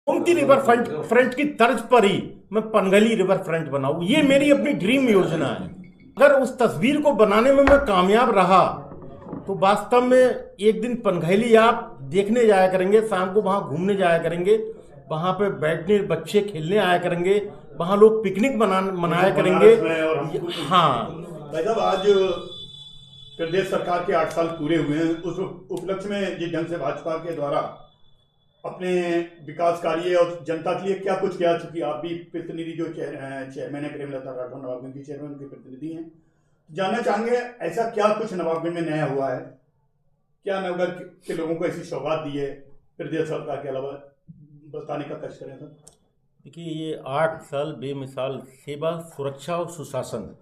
Gomti river front की तर्ज पर ही मैं पनगली रिवर फ्रंट बनाऊं, ये मेरी अपनी ड्रीम योजना है। अगर उस तस्वीर को बनाने में मैं कामयाब रहा तो वास्तव में एक दिन पनघली आप देखने जाया करेंगे, शाम को वहां घूमने जाया करेंगे, वहां पे बैठने बच्चे खेलने आया करेंगे, वहां लोग पिकनिक मनाया करेंगे। हाँ भाई साहब, आज प्रदेश सरकार के 8 साल पूरे हुए हैं। उस उपलक्ष्य में जिस ढंग से भाजपा के द्वारा अपने विकास कार्य और जनता के लिए क्या कुछ किया, चूंकि आप भी प्रतिनिधि जो चेयरमैन है प्रेमलता राठौर नवाबगंज की चेयरमैन के प्रतिनिधि हैं, जानना चाहेंगे ऐसा क्या कुछ नवाबगंज में नया हुआ है, क्या नवगढ़ के लोगों को ऐसी सौगात दी है प्रदेश सरकार के अलावा, बताने का कष्ट करें सर। देखिए, ये 8 साल बेमिसाल सेवा, सुरक्षा और सुशासन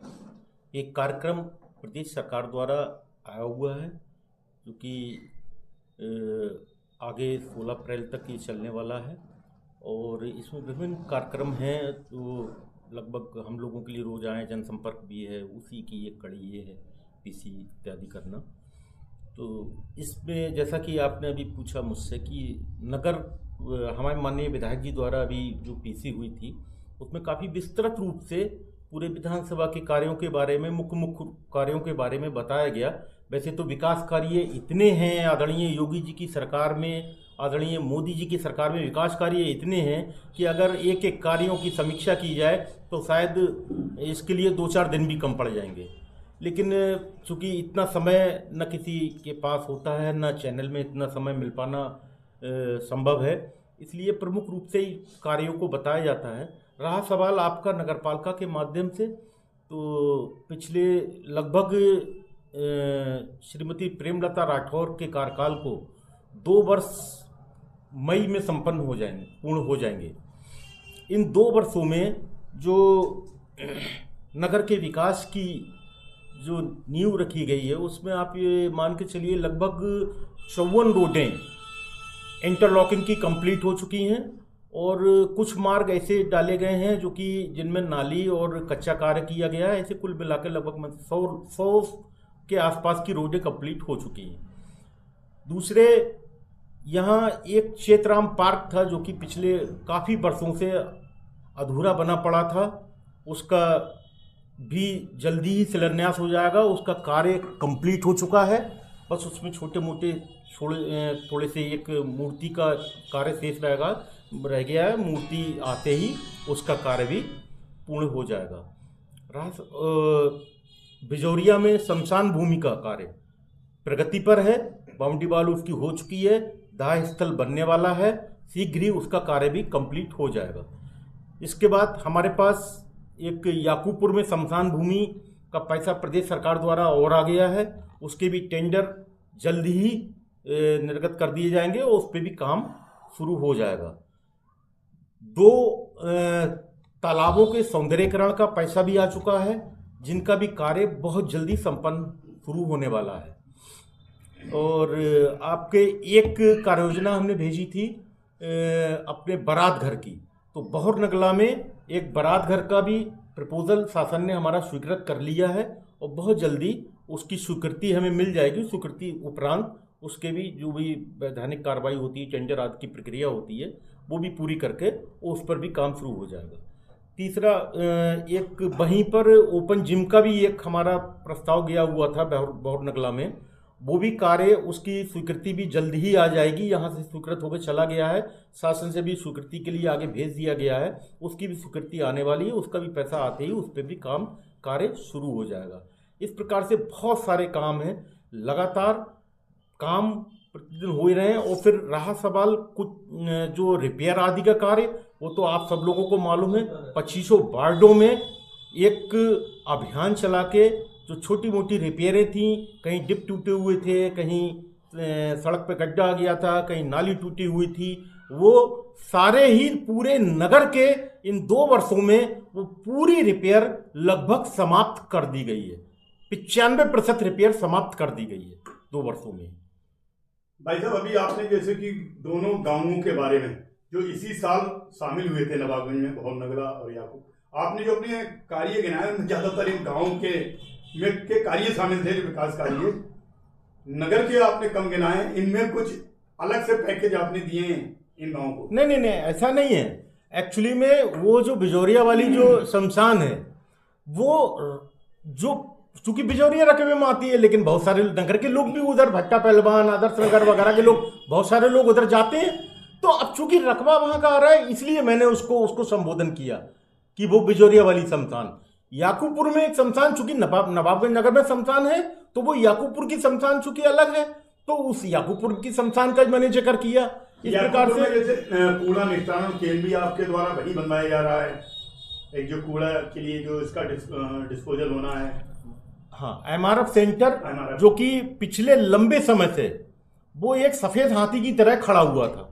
एक कार्यक्रम प्रदेश सरकार द्वारा आया हुआ है, जो कि आगे 16 अप्रैल तक ये चलने वाला है। और इसमें विभिन्न कार्यक्रम हैं जो लगभग हम लोगों के लिए रोज आए, जनसंपर्क भी है, उसी की एक कड़ी ये है पीसी इत्यादि करना। तो इसमें जैसा कि आपने अभी पूछा मुझसे कि नगर हमारे माननीय विधायक जी द्वारा अभी जो पीसी हुई थी उसमें काफ़ी विस्तृत रूप से पूरे विधानसभा के कार्यों के बारे में, मुख्य कार्यों के बारे में बताया गया। वैसे तो विकास कार्य इतने हैं आदरणीय योगी जी की सरकार में, आदरणीय मोदी जी की सरकार में विकास कार्य इतने हैं कि अगर एक एक कार्यों की समीक्षा की जाए तो शायद इसके लिए 2-4 दिन भी कम पड़ जाएंगे। लेकिन चूंकि इतना समय न किसी के पास होता है, न चैनल में इतना समय मिल पाना संभव है, इसलिए प्रमुख रूप से ही कार्यों को बताया जाता है। रहा सवाल आपका नगरपालिका के माध्यम से, तो पिछले लगभग श्रीमती प्रेमलता राठौर के कार्यकाल को 2 वर्ष मई में पूर्ण हो जाएंगे। इन 2 वर्षों में जो नगर के विकास की जो नींव रखी गई है उसमें आप ये मान के चलिए लगभग 54 रोडें इंटरलॉकिंग की कंप्लीट हो चुकी हैं, और कुछ मार्ग ऐसे डाले गए हैं जो कि जिनमें नाली और कच्चा कार्य किया गया है। ऐसे कुल मिलाकर लगभग 100 के आसपास की रोडें कंप्लीट हो चुकी हैं। दूसरे, यहाँ एक चेतराम पार्क था जो कि पिछले काफ़ी वर्षों से अधूरा बना पड़ा था, उसका भी जल्दी ही शिलान्यास हो जाएगा। उसका कार्य कंप्लीट हो चुका है, बस उसमें छोटे मोटे थोड़े से एक मूर्ति का कार्य शेष रह गया है। मूर्ति आते ही उसका कार्य भी पूर्ण हो जाएगा। बिजौरिया में शमशान भूमि का कार्य प्रगति पर है, बाउंड्री वाल उसकी हो चुकी है, दाह स्थल बनने वाला है, शीघ्र ही उसका कार्य भी कंप्लीट हो जाएगा। इसके बाद हमारे पास एक याकूबपुर में शमशान भूमि का पैसा प्रदेश सरकार द्वारा और आ गया है, उसके भी टेंडर जल्द ही निर्गत कर दिए जाएंगे और उस पर भी काम शुरू हो जाएगा। 2 तालाबों के सौंदर्यीकरण का पैसा भी आ चुका है, जिनका भी कार्य बहुत जल्दी संपन्न शुरू होने वाला है। और आपके एक कार्य योजना हमने भेजी थी अपने बारात घर की, तो बहुर नगला में एक बारात घर का भी प्रपोजल शासन ने हमारा स्वीकृत कर लिया है, और बहुत जल्दी उसकी स्वीकृति हमें मिल जाएगी। स्वीकृति उपरांत उसके भी जो भी वैधानिक कार्रवाई होती है, टेंडर आदि की प्रक्रिया होती है, वो भी पूरी करके उस पर भी काम शुरू हो जाएगा। तीसरा, एक वहीं पर ओपन जिम का भी एक हमारा प्रस्ताव गया हुआ था बहुर नगला में, वो भी कार्य, उसकी स्वीकृति भी जल्द ही आ जाएगी। यहाँ से स्वीकृत होकर चला गया है, शासन से भी स्वीकृति के लिए आगे भेज दिया गया है, उसकी भी स्वीकृति आने वाली है, उसका भी पैसा आते ही उस पर भी कार्य शुरू हो जाएगा। इस प्रकार से बहुत सारे काम हैं, लगातार काम प्रतिदिन हो ही रहे हैं। और फिर रहा सवाल कुछ जो रिपेयर आदि का कार्य, वो तो आप सब लोगों को मालूम है, 2500 वार्डों में एक अभियान चला के जो छोटी मोटी रिपेयरें थी, कहीं डिप टूटे हुए थे, कहीं सड़क पे गड्ढा आ गया था, कहीं नाली टूटी हुई थी, वो सारे ही पूरे नगर के इन 2 वर्षों में वो पूरी रिपेयर लगभग समाप्त कर दी गई है। 95% रिपेयर समाप्त कर दी गई है 2 वर्षों में। भाई साहब, अभी आपने जैसे कि दोनों गांवों के बारे में जो इसी साल शामिल हुए थे नवाबगंज में, बहुर नगला और याकूब, आपने जो अपने कार्य गिनाए ज्यादातर इन गाँव के कार्य शामिल थे, जो विकास कार्य। नगर के आपने कम गिनाए, इनमें कुछ अलग से पैकेज आपने दिए हैं इन गाँवों को? नहीं नहीं नहीं, ऐसा नहीं है। एक्चुअली में वो जो बिजौरिया वाली जो शमशान है, वो जो चूंकि बिजौरिया रकबे में आती है, लेकिन बहुत सारे नगर के लोग भी उधर, भट्टा पहलवान, आदर्श नगर वगैरह के लोग, बहुत सारे लोग उधर जाते हैं। तो अब चूंकि रकबा वहां का आ रहा है, इसलिए मैंने उसको संबोधन किया कि वो बिजौरिया वाली शमशान। याकूबपुर में एक शमशान, चूंकि नवाबगंज नगर में शमशान है, तो वो याकूबपुर की शमशान चूंकि अलग है, तो उस याकूबपुर की शमशान का मैंने जिक्र किया। इस प्रकार से जैसे कूड़ा निस्तारण केंद्र भी आपके द्वारा वही बनवाया जा रहा है, एक जो कूड़ा के लिए जो इसका डिस्पोजल होना है। हाँ, एमआरएफ सेंटर, जो कि पिछले लंबे समय से वो एक सफेद हाथी की तरह खड़ा हुआ था।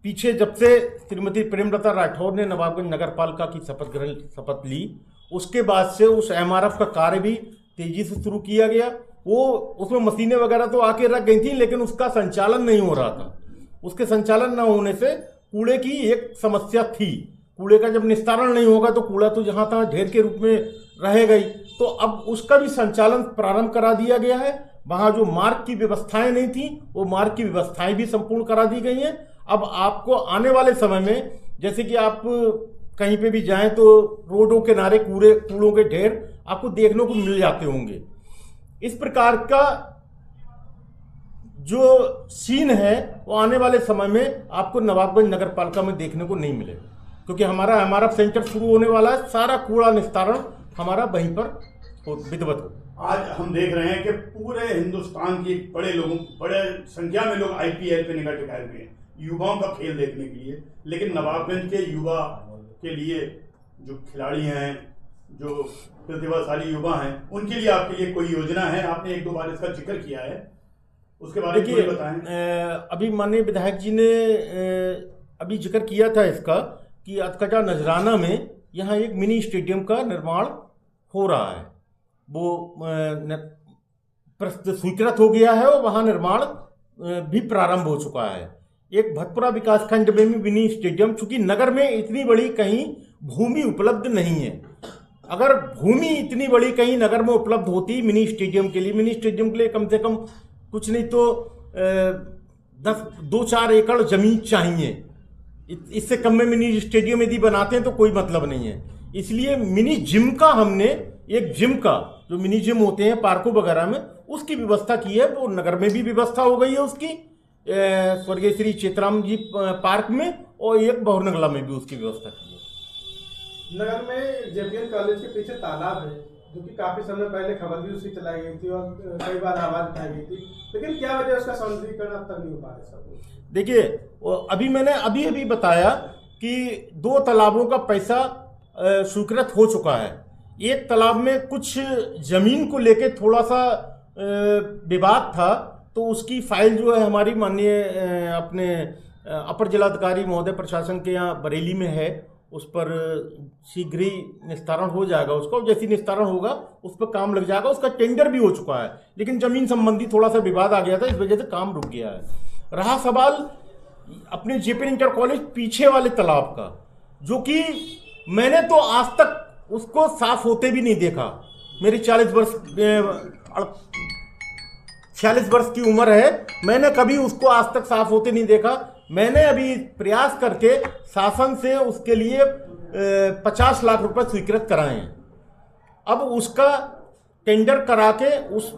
पीछे जब से श्रीमती प्रेमलता राठौर ने नवाबगंज नगर पालिका की शपथ ली, उसके बाद से उस एमआरएफ का कार्य भी तेजी से शुरू किया गया। वो उसमें मशीनें वगैरह तो आके रख गई थी, लेकिन उसका संचालन नहीं हो रहा था। उसके संचालन न होने से कूड़े की एक समस्या थी। कूड़े का जब निस्तारण नहीं होगा तो कूड़ा तो जहां तहां ढेर के रूप में रहेगा ही। तो अब उसका भी संचालन प्रारंभ करा दिया गया है। वहां जो मार्ग की व्यवस्थाएं नहीं थी, वो मार्ग की व्यवस्थाएं भी संपूर्ण करा दी गई हैं। अब आपको आने वाले समय में, जैसे कि आप कहीं पे भी जाएं तो रोडों के किनारे कूड़ों के ढेर आपको देखने को मिल जाते होंगे। इस प्रकार का जो सीन है वो आने वाले समय में आपको नवाबगंज नगर पालिका में देखने को नहीं मिलेगा, क्योंकि हमारा एमआरएफ सेंटर शुरू होने वाला है। सारा कूड़ा निस्तारण हमारा वहीं पर विधिवत हो। आज हम देख रहे हैं कि पूरे हिंदुस्तान की बड़े संख्या में लोग आईपीएल पे निगाह टिकाए हुए हैं, युवाओं का खेल देखने के लिए। लेकिन नवाबगंज के युवा के लिए, जो खिलाड़ी हैं, जो प्रतिभाशाली युवा हैं, उनके लिए आपके लिए कोई योजना है? आपने एक दो बार इसका जिक्र किया है, उसके बारे में कुछ बताएं। अभी माननीय विधायक जी ने अभी जिक्र किया था इसका कि अतकटा नजराना में यहाँ एक मिनी स्टेडियम का निर्माण हो रहा है। वो स्वीकृत हो गया है और वहाँ निर्माण भी प्रारंभ हो चुका है। एक भतपुरा विकास खंड में भी मिनी स्टेडियम, चूंकि नगर में इतनी बड़ी कहीं भूमि उपलब्ध नहीं है। अगर भूमि इतनी बड़ी कहीं नगर में उपलब्ध होती मिनी स्टेडियम के लिए कम से कम कुछ नहीं तो 2-4 एकड़ जमीन चाहिए। इससे कम में मिनी स्टेडियम यदि बनाते हैं तो कोई मतलब नहीं है। इसलिए मिनी जिम का हमने, एक जिम का जो मिनी जिम होते हैं पार्कों वगैरह में, उसकी व्यवस्था की है। वो नगर में भी व्यवस्था हो गई है उसकी, स्वर्गीय श्री चेतराम जी पार्क में, और एक बहुनगला में भी उसकी व्यवस्था की है। नगर में जेपीएन कॉलेज के पीछे तालाब है, जो कि काफी समय पहले खबर भी उसकी चलाई गई थी और कई बार आवाज उठाई गई थी, लेकिन क्या वजह उसका सौंदर्यीकरण अब तक नहीं हो पा रहा? सब देखिए, अभी मैंने अभी बताया कि 2 तालाबों का पैसा स्वीकृत हो चुका है। एक तालाब में कुछ जमीन को लेके थोड़ा सा विवाद था, तो उसकी फाइल जो है हमारी माननीय अपने अपर जिलाधिकारी महोदय प्रशासन के यहाँ बरेली में है। उस पर शीघ्र ही निस्तारण हो जाएगा उसका, और जैसे निस्तारण होगा उस पर काम लग जाएगा। उसका टेंडर भी हो चुका है, लेकिन जमीन संबंधी थोड़ा सा विवाद आ गया था, इस वजह से काम रुक गया है। रहा सवाल अपने जेपीएन इंटर कॉलेज पीछे वाले तालाब का, जो कि मैंने तो आज तक उसको साफ होते भी नहीं देखा। मेरी 46 वर्ष की उम्र है, मैंने कभी उसको आज तक साफ होते नहीं देखा। मैंने अभी प्रयास करके शासन से उसके लिए 50 लाख रुपए स्वीकृत कराए हैं। अब उसका टेंडर करा के उस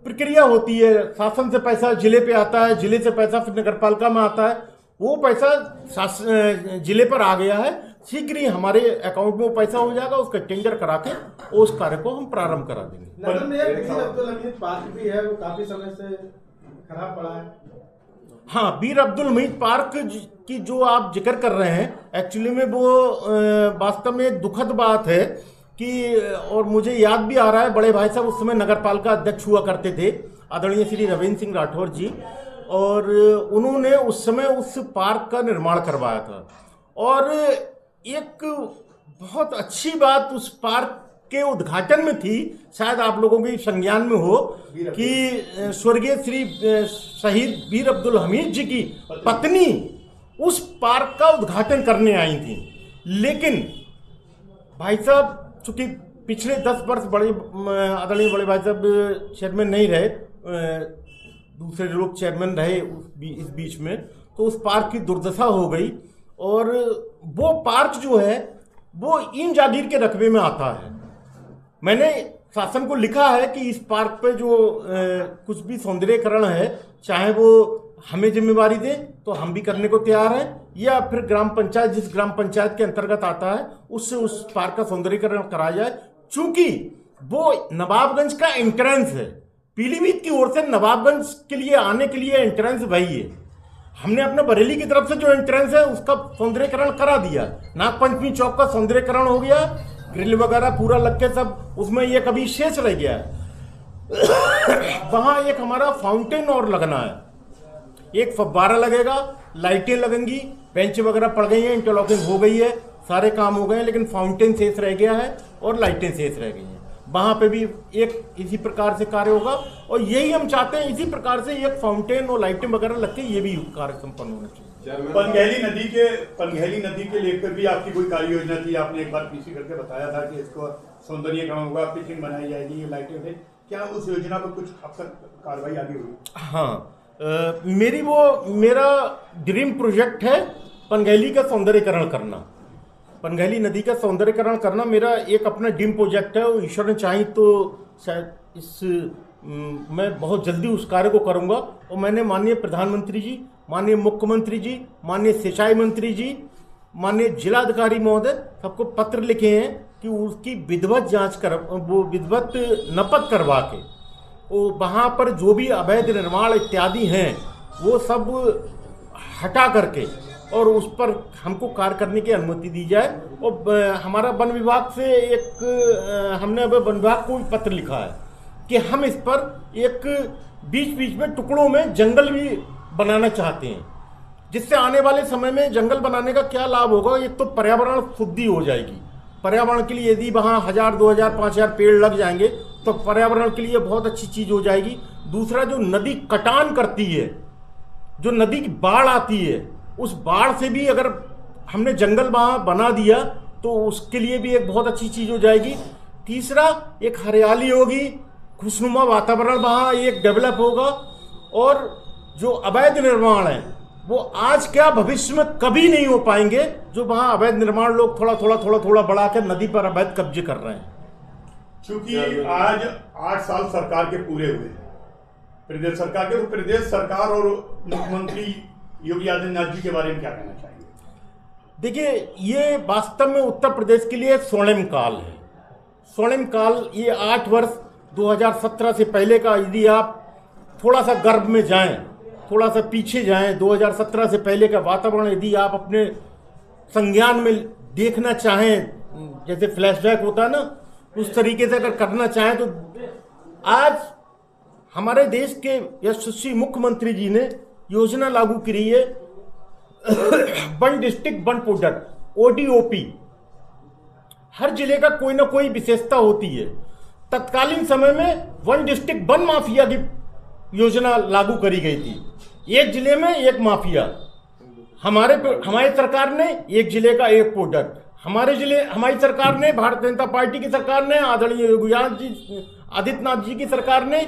प्रक्रिया होती है, शासन से पैसा जिले पे आता है, जिले से पैसा फिर नगर पालिका में आता है। वो पैसा जिले पर आ गया है, शीघ्र ही हमारे अकाउंट में वो पैसा हो जाएगा। उसका टेंडर करा के उस कार्य को हम प्रारंभ करा देंगे। नगर में एक वीर अब्दुल हमीद पार्क भी है, वो काफी समय से खराब पड़ा है। हाँ, वीर अब्दुल हमीद पार्क की जो आप जिक्र कर रहे हैं, एक्चुअली में वो वास्तव में एक दुखद बात है कि, और मुझे याद भी आ रहा है, बड़े भाई साहब उस समय नगर पालिका अध्यक्ष हुआ करते थे, आदरणीय श्री रविंद्र सिंह राठौर जी, और उन्होंने उस समय उस पार्क का निर्माण करवाया था। और एक बहुत अच्छी बात उस पार्क के उद्घाटन में थी, शायद आप लोगों के संज्ञान में हो, कि स्वर्गीय श्री शहीद वीर अब्दुल हमीद जी की पत्नी उस पार्क का उद्घाटन करने आई थी। लेकिन भाई साहब चूंकि पिछले 10 वर्ष आदरणीय बड़े भाई साहब चेयरमैन नहीं रहे, दूसरे लोग चेयरमैन रहे इस बीच में, तो उस पार्क की दुर्दशा हो गई। और वो पार्क जो है वो इन जागीर के रकबे में आता है। मैंने शासन को लिखा है कि इस पार्क पे जो कुछ भी सौंदर्यीकरण है, चाहे वो हमें जिम्मेवारी दे तो हम भी करने को तैयार हैं, या फिर ग्राम पंचायत, जिस ग्राम पंचायत के अंतर्गत आता है, उससे उस पार्क का सौंदर्यीकरण कराया जाए। चूंकि वो नवाबगंज का एंट्रेंस है, पीलीभीत की ओर से नवाबगंज के लिए आने के लिए एंट्रेंस वही है। हमने अपने बरेली की तरफ से जो एंट्रेंस है उसका सौंदर्यीकरण करा दिया। नागपंचमी चौक का सौंदर्यीकरण हो गया, ग्रिल वगैरह पूरा लग के सब, उसमें ये कभी शेष रह गया है। वहां एक हमारा फाउंटेन और लगना है, एक फव्वारा लगेगा, लाइटें लगेंगी, बेंच वगैरह पड़ गई हैं, इंटरलॉकिंग हो गई है, सारे काम हो गए हैं, लेकिन फाउंटेन शेष रह गया है और लाइटें शेष रह गई हैं। वहां पे भी एक इसी प्रकार से कार्य होगा और यही हम चाहते हैं, इसी प्रकार से एक फाउंटेन और लाइटें वगैरह लग के ये भी कार्य संपन्न होना चाहिए। पनघैली नदी के लेकर भी आपकी कोई कार्य योजना थी, आपने एक बार पीसी करके बताया था कि इसको सौंदर्यीकरण होगा, पिचिंग बनाई जाएगी, ये लाइटें होंगी, क्या उस योजना पर कुछ अब तक कार्रवाई आगे हुई? हाँ, मेरा ड्रीम प्रोजेक्ट है पनघैली का सौंदर्यीकरण करना। पनघैली नदी का सौंदर्यीकरण करना मेरा एक अपना ड्रीम प्रोजेक्ट है। और ईश्वर ने चाही तो शायद मैं बहुत जल्दी उस कार्य को करूंगा। और मैंने माननीय प्रधानमंत्री जी, माननीय मुख्यमंत्री जी, माननीय सिंचाई मंत्री जी, माननीय जिलाधिकारी महोदय सबको पत्र लिखे हैं कि उसकी विधिवत जांच कर, वो विधिवत नपत करवा के वो वहाँ पर जो भी अवैध निर्माण इत्यादि हैं वो सब हटा करके और उस पर हमको कार्य करने की अनुमति दी जाए। और हमारा वन विभाग से हमने अब वन विभाग को भी पत्र लिखा है कि हम इस पर एक बीच बीच में टुकड़ों में जंगल भी बनाना चाहते हैं, जिससे आने वाले समय में जंगल बनाने का क्या लाभ होगा। एक तो पर्यावरण शुद्धि हो जाएगी, पर्यावरण के लिए यदि वहाँ 1000, 2000, 5000 पेड़ लग जाएंगे तो पर्यावरण के लिए बहुत अच्छी चीज हो जाएगी। दूसरा, जो नदी कटान करती है, जो नदी की बाढ़ आती है, उस बाढ़ से भी अगर हमने जंगल वहाँ बना दिया तो उसके लिए भी एक बहुत अच्छी चीज हो जाएगी। तीसरा, एक हरियाली होगी, खुशनुमा वातावरण वहाँ एक डेवलप होगा। और जो अवैध निर्माण है वो आज क्या भविष्य में कभी नहीं हो पाएंगे, जो वहाँ अवैध निर्माण लोग थोड़ा बढ़ा कर नदी पर अवैध कब्जे कर रहे हैं। क्योंकि आज 8 साल सरकार के पूरे हुए हैं, प्रदेश सरकार के, तो प्रदेश सरकार और मुख्यमंत्री योगी आदित्यनाथ जी के बारे में क्या कहना चाहिए? देखिए, ये वास्तव में उत्तर प्रदेश के लिए स्वर्णिम काल है। स्वर्णिम काल, ये 8 वर्ष 2017 से पहले का, यदि आप थोड़ा सा गर्भ में जाएं, थोड़ा सा पीछे जाएं, 2017 से पहले का वातावरण यदि आप अपने संज्ञान में देखना चाहें, जैसे फ्लैशबैक होता है ना, उस तरीके से अगर करना चाहें तो आज हमारे देश के यशस्वी मुख्यमंत्री जी ने योजना लागू करी है, one district one product, ODOP। हर जिले का कोई ना कोई विशेषता होती है। तत्कालीन समय में वन डिस्ट्रिक्ट वन माफिया की योजना लागू करी गई थी, एक जिले में एक माफिया। हमारी सरकार ने एक जिले का एक प्रोडक्ट, हमारी सरकार ने, भारतीय जनता पार्टी की सरकार ने, आदरणीय योगी आदित्यनाथ जी की सरकार ने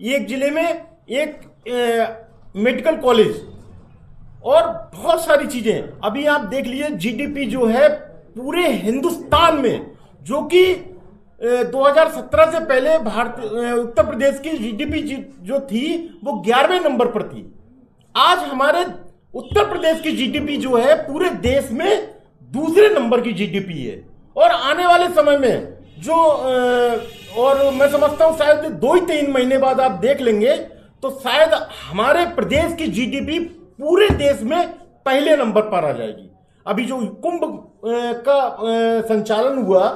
एक जिले में एक मेडिकल कॉलेज और बहुत सारी चीजें। अभी आप देख लीजिए, GDP जो है पूरे हिंदुस्तान में, जो कि 2017 से पहले उत्तर प्रदेश की GDP जो थी वो 11वें नंबर पर थी। आज हमारे उत्तर प्रदेश की GDP जो है पूरे देश में दूसरे नंबर की GDP है। और आने वाले समय में जो और मैं समझता हूं शायद 2-3 महीने बाद आप देख लेंगे तो शायद हमारे प्रदेश की GDP पूरे देश में पहले नंबर पर आ जाएगी। अभी जो कुंभ का संचालन हुआ,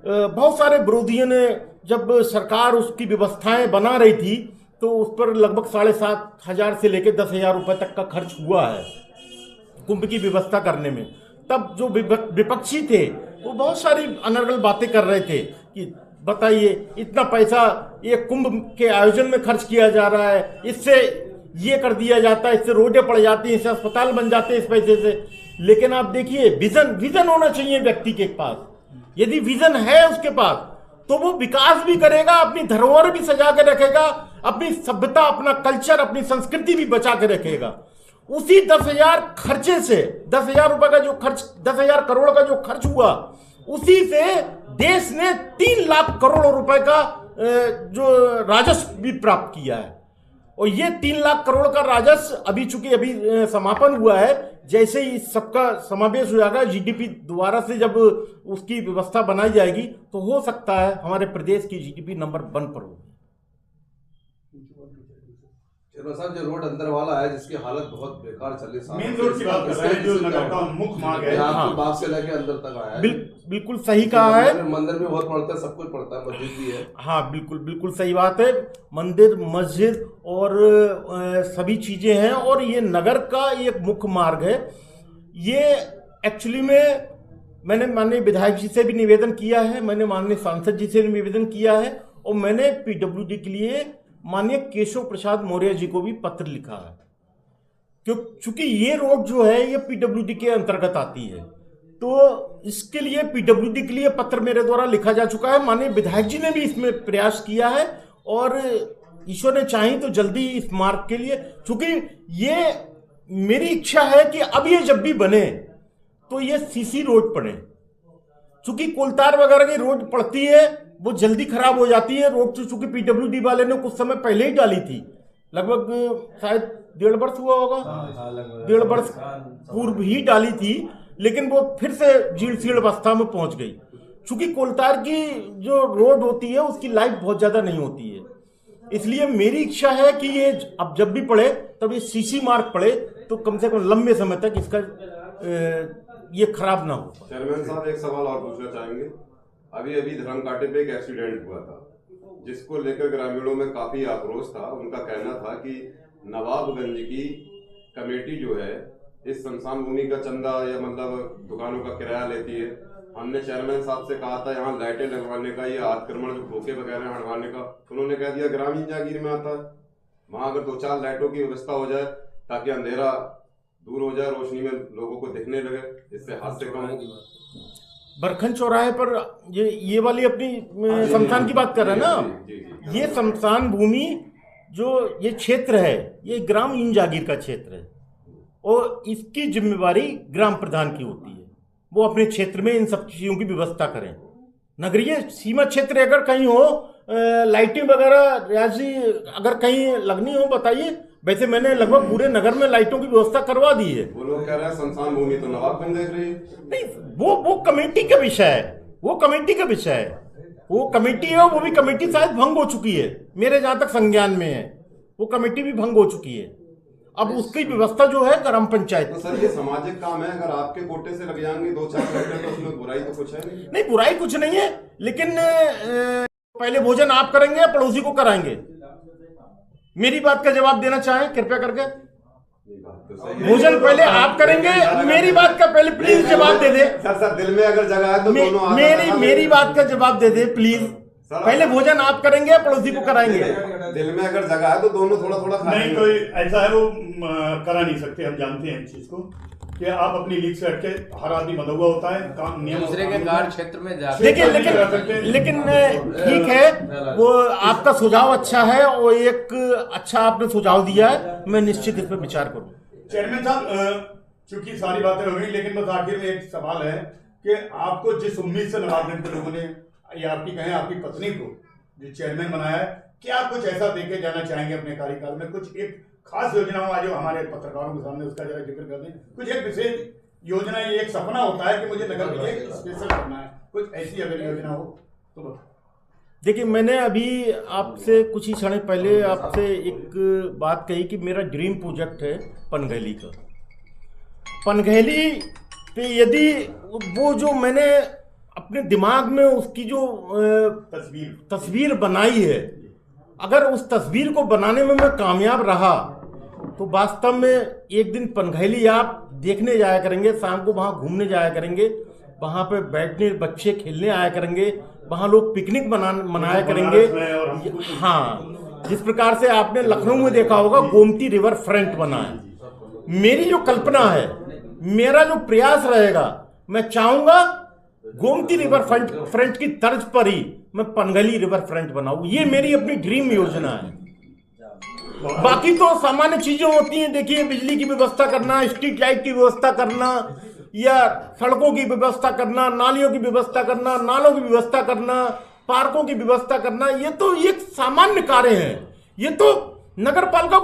बहुत सारे विरोधियों ने, जब सरकार उसकी व्यवस्थाएं बना रही थी तो उस पर लगभग 7,500 से लेकर 10,000 रुपए तक का खर्च हुआ है कुंभ की व्यवस्था करने में। तब जो विपक्षी थे वो बहुत सारी अनर्गल बातें कर रहे थे कि बताइए, इतना पैसा ये कुंभ के आयोजन में खर्च किया जा रहा है, इससे ये कर दिया जाता है, इससे रोडें पड़ जाती हैं, इससे अस्पताल बन जाते हैं इस पैसे से। लेकिन आप देखिए, विजन होना चाहिए व्यक्ति के पास। यदि विजन है उसके पास तो वो विकास भी करेगा, अपनी धरोहर भी सजा के रखेगा, अपनी सभ्यता, अपना कल्चर, अपनी संस्कृति भी बचा के रखेगा। उसी 10,000 खर्चे से 10,000 रुपए का जो खर्च 10,000 करोड़ का जो खर्च हुआ, उसी से देश ने 3 लाख करोड़ रुपए का जो राजस्व भी प्राप्त किया है। और ये 3 लाख करोड़ का राजस्व अभी चूंकि अभी समापन हुआ है, जैसे ही सबका समावेश हो जाएगा जीडीपी दोबारा से जब उसकी व्यवस्था बनाई जाएगी तो हो सकता है हमारे प्रदेश की जीडीपी नंबर 1 पर होगी। साहब, जो रोड अंदर वाला है जिसकी हालत बहुत बेकार चली, मेन रोड की बात कर रहे हैं, जो नगर का मुख्य मार्ग है, आपके बाप से लेके अंदर तक आया है। बिल्कुल सही कहा है। मंदिर भी बहुत पड़ता है, सब कुछ पड़ता है, मस्जिद भी है। हाँ, बिल्कुल सही बात है। मंदिर, मस्जिद और सभी चीजें हैं और ये नगर का एक मुख्य मार्ग है। ये एक्चुअली में मैंने माननीय विधायक जी से भी निवेदन किया है, मैंने माननीय सांसद जी से भी निवेदन किया है और मैंने पीडब्ल्यूडी के लिए माननीय केशव प्रसाद मौर्य जी को भी पत्र लिखा है, क्योंकि ये रोड जो है ये पीडब्ल्यूडी के अंतर्गत आती है, तो इसके लिए पीडब्ल्यूडी के लिए पत्र मेरे द्वारा लिखा जा चुका है। माननीय विधायक जी ने भी इसमें प्रयास किया है और ईश्वर ने चाही तो जल्दी इस मार्ग के लिए, चूंकि ये मेरी इच्छा है कि अब ये जब भी बने तो ये सीसी रोड पड़े, चूंकि कोलतार वगैरह की रोड पड़ती है वो जल्दी खराब हो जाती है। रोड चूंकि पीडब्ल्यूडी वाले ने कुछ समय पहले ही डाली थी, लगभग शायद 1.5 वर्ष हुआ होगा, 1.5 वर्ष पूर्व ही डाली थी, लेकिन वो फिर से जीर्ण शीर्ण अवस्था में पहुंच गई। चूंकि कोलतार की जो रोड होती है उसकी लाइफ बहुत ज्यादा नहीं होती है, इसलिए मेरी इच्छा है कि ये अब जब भी पड़े तब ये सीसी मार्ग पड़े तो कम से कम लंबे समय तक इसका ये खराब ना हो। चेयरमैन साहब, एक सवाल और पूछना चाहेंगे। अभी धर्मघाटे पे एक एक्सीडेंट हुआ था जिसको लेकर ग्रामीणों में काफी आक्रोश था। उनका कहना था कि नवाबगंज की कमेटी जो है इस शमशान भूमि का चंदा या मतलब दुकानों का किराया लेती है। हमने चेयरमैन साहब से कहा था यहाँ लाइटें लगवाने का, ये आक्रमण जो धोखे वगैरह हटवाने का, उन्होंने कह दिया ग्रामीण जागीर में आता है, वहां अगर 2-4 लाइटों की व्यवस्था हो जाए ताकि अंधेरा दूर हो जाए, रोशनी में लोगों को दिखने लगे, इससे हादसे कम हो। बरखन चौराहे पर ये वाली अपनी शमशान की बात कर रहे हैं ना, ये शमशान भूमि जो ये क्षेत्र है ये ग्राम इन जागीर का क्षेत्र है और इसकी जिम्मेवारी ग्राम प्रधान की होती है। वो अपने क्षेत्र में इन सब चीजों की व्यवस्था करें। नगरीय सीमा क्षेत्र अगर कहीं हो, लाइटिंग वगैरह रियाजी अगर कहीं लगनी हो बताइए। वैसे मैंने लगभग पूरे नगर में लाइटों की व्यवस्था करवा दी है। वो लोग कह रहे हैं शमशान भूमि तो नवाबगंज देख रही है। नहीं, वो कमेटी का विषय है, वो कमेटी का विषय है, वो कमेटी है, वो भी कमेटी शायद भंग हो चुकी है, मेरे जहां तक संज्ञान में है वो कमेटी भी भंग हो चुकी है। अब उसकी व्यवस्था जो है ग्राम पंचायत। तो सर ये सामाजिक काम है, अगर आपके कोटे से लग जाएंगे 2-4 घंटे तो उसमें बुराई तो कुछ है नहीं। बुराई कुछ नहीं है, लेकिन पहले भोजन आप करेंगे या पड़ोसी को कराएंगे? मेरी बात का जवाब देना चाहें कृपया करके। भोजन पहले आप करेंगे, मेरी बात का पहले प्लीज जवाब दे दे। सर दिल में अगर जगह है तो दोनों मेरी बात का जवाब दे दे प्लीज। पहले भोजन आप करेंगे या पड़ोसी को कराएंगे? दिल में अगर जगह है तो दोनों थोड़ा थोड़ा नहीं, कोई ऐसा है वो करा नहीं सकते, हम जानते हैं इस चीज को कि आप अपनी लीग से हटके हर आदमी मदहुआ होता है, काम नियम दूसरे के कार्य क्षेत्र में जाते। देखिए लेकिन ठीक है, वो आपका सुझाव अच्छा है और एक अच्छा आपने सुझाव दिया है, मैं निश्चित इस पर विचार करूँ। चेयरमैन साहब, चूंकि सारी बातें हो गई, लेकिन बस आखिर में एक सवाल है कि आपको जिस उम्मीद से नवाबगंज के लोगों ने या आपकी कहें आपकी पत्नी को जो चेयरमैन बनाया है, क्या कुछ ऐसा देके जाना चाहेंगे अपने कार्यकाल में? कुछ एक खास योजना हो जो हमारे पत्रकारों के सामने उसका जरा जिक्र कर दें। कुछ एक विशेष योजना, ये एक सपना होता है कि मुझे नगर में एक स्पेशल करना है, कुछ ऐसी अगर योजना हो तो। देखिए, मैंने अभी आपसे कुछ ही क्षण पहले आपसे एक बात कही कि मेरा ड्रीम प्रोजेक्ट है पनघैली का। पनघैली पे यदि वो जो मैंने अपने दिमाग में उसकी जो तस्वीर बनाई है, अगर उस तस्वीर को बनाने में मैं कामयाब रहा तो वास्तव में एक दिन पनघैली आप देखने जाया करेंगे, शाम को वहाँ घूमने जाया करेंगे, वहाँ पे बैठने बच्चे खेलने आया करेंगे, वहाँ लोग पिकनिक मनाया करेंगे। हाँ, जिस प्रकार से आपने लखनऊ में देखा होगा गोमती रिवर फ्रंट बना है। मेरी जो कल्पना है, मेरा जो प्रयास रहेगा, मैं चाहूंगा गोमती रिवर फ्रंट की तर्ज पर ही मैं पनघैली रिवर फ्रंट बनाऊं। ये मेरी अपनी ड्रीम योजना है। बाकी तो सामान्य चीजें होती हैं। देखिए, बिजली की व्यवस्था करना, स्ट्रीट लाइट की व्यवस्था करना, या सड़कों की व्यवस्था करना, नालियों की व्यवस्था करना, नालों की व्यवस्था करना, पार्कों की व्यवस्था करना, ये तो एक सामान्य कार्य है। ये तो नगर पालिका